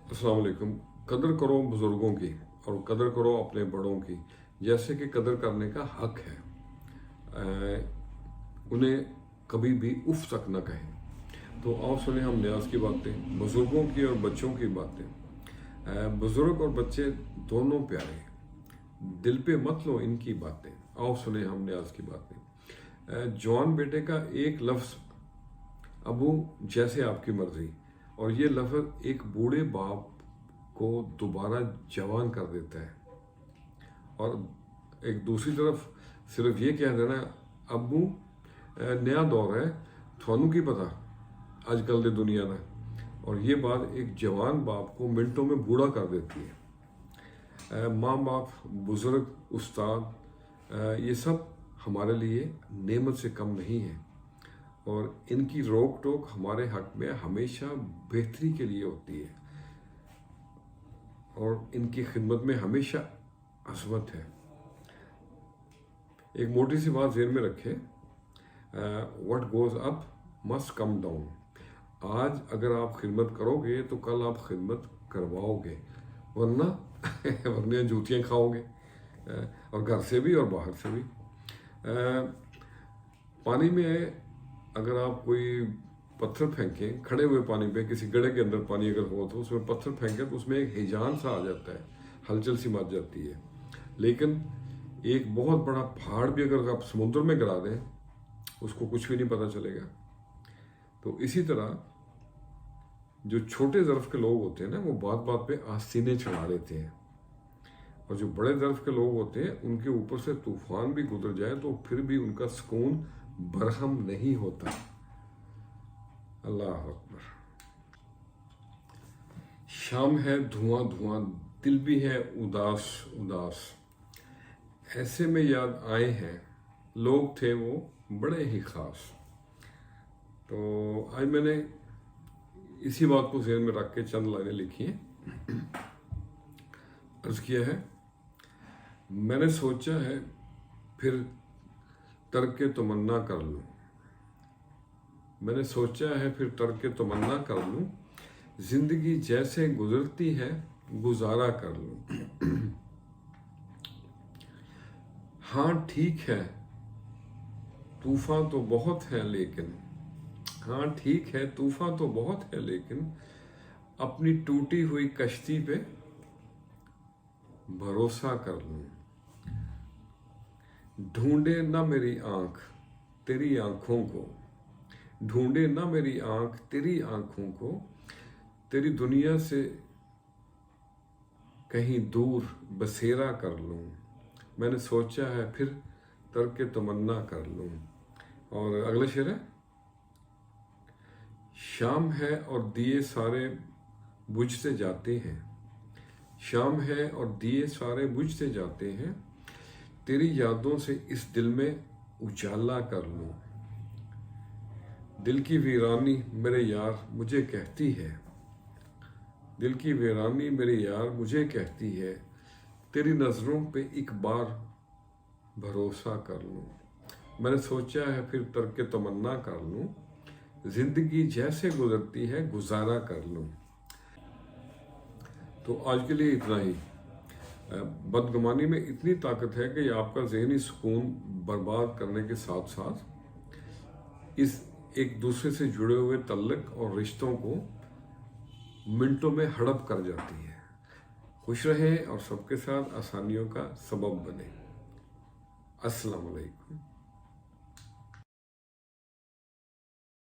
अस्सलाम वालेकुम। कदर करो बुज़ुर्गों की और कदर करो अपने बड़ों की, जैसे कि कदर करने का हक है। उन्हें कभी भी उफ तक न कहें। तो आओ सुने हम न्याज की बातें, बुज़ुर्गों की और बच्चों की बातें। बुज़ुर्ग और बच्चे दोनों प्यारे, दिल पे मत लो इनकी बातें। आओ सुने हम न्याज की बातें। जवान बेटे का एक लफ्ज़ अबू जैसे आपकी मर्जी, और ये लफ्ज़ एक बूढ़े बाप को दोबारा जवान कर देता है। और एक दूसरी तरफ सिर्फ ये कह देना अबू नया दौर है, थानू की पता आजकल की दुनिया का, और ये बात एक जवान बाप को मिनटों में बूढ़ा कर देती है। माँ बाप, बुज़ुर्ग, उस्ताद, ये सब हमारे लिए नेमत से कम नहीं है, और इनकी रोक टोक हमारे हक में हमेशा बेहतरी के लिए होती है, और इनकी खिदमत में हमेशा अज़मत है। एक मोटी सी बात ज़हन में रखें, what goes up must come down. आज अगर आप खिदमत करोगे तो कल आप खिदमत करवाओगे, वरना वरना जूतियाँ खाओगे, और घर से भी और बाहर से भी। पानी में अगर आप कोई पत्थर फेंकें, खड़े हुए पानी पे, किसी गड्ढे के अंदर पानी अगर हो तो उसमें पत्थर फेंकें तो उसमें एक हिजान सा आ जाता है, हलचल सी मच जाती है। लेकिन एक बहुत बड़ा पहाड़ भी अगर आप समुद्र में गिरा दें उसको कुछ भी नहीं पता चलेगा। तो इसी तरह जो छोटे ज़र्फ़ के लोग होते हैं ना, वो बात बात पे आस्तीनें चढ़ा देते हैं, और जो बड़े ज़र्फ़ के लोग होते हैं उनके ऊपर से तूफान भी गुजर जाए तो फिर भी उनका सुकून बरहम नहीं होता। अल्लाह अकबर। शाम है धुआं धुआं, दिल भी है उदास उदास, ऐसे में याद आए हैं लोग थे वो बड़े ही ख़ास। तो आज मैंने इसी बात को ज़हन में रख के चंद लाइनें लिखी हैं। अर्ज़ किया है, मैंने सोचा है फिर तर्क तमन्ना कर लूँ, मैंने सोचा है फिर तर्क तमन्ना कर लूँ, ज़िंदगी जैसे गुजरती है गुजारा कर लूँ। हाँ ठीक है तूफ़ान तो बहुत है लेकिन, हाँ ठीक है तूफ़ान तो बहुत है लेकिन, अपनी टूटी हुई कश्ती पे भरोसा कर लूँ। ढूंढे ना मेरी आँख तेरी आँखों को, ढूंढे ना मेरी आँख तेरी आँखों को, तेरी दुनिया से कहीं दूर बसेरा कर लूँ। मैंने सोचा है फिर तर्क तमन्ना कर लूँ। और अगला शेर है, शाम है और दिए सारे बुझते जाते हैं, शाम है और दिए सारे बुझते जाते हैं, तेरी यादों से इस दिल में उजाला कर लूँ। दिल की वीरानी मेरे यार मुझे कहती है, दिल की वीरानी मेरे यार मुझे कहती है, तेरी नज़रों पे एक बार भरोसा कर लूँ। मैंने सोचा है फिर तर्क तमन्ना कर लूँ, ज़िंदगी जैसे गुजरती है गुजारा कर लूँ। तो आज के लिए इतना ही। बदगुमानी में इतनी ताकत है कि आपका ज़हनी सुकून बर्बाद करने के साथ साथ इस एक दूसरे से जुड़े हुए तल्लक और रिश्तों को मिनटों में हड़प कर जाती है। खुश रहें और सबके साथ आसानियों का सबब बने। अस्सलाम वालेकुम।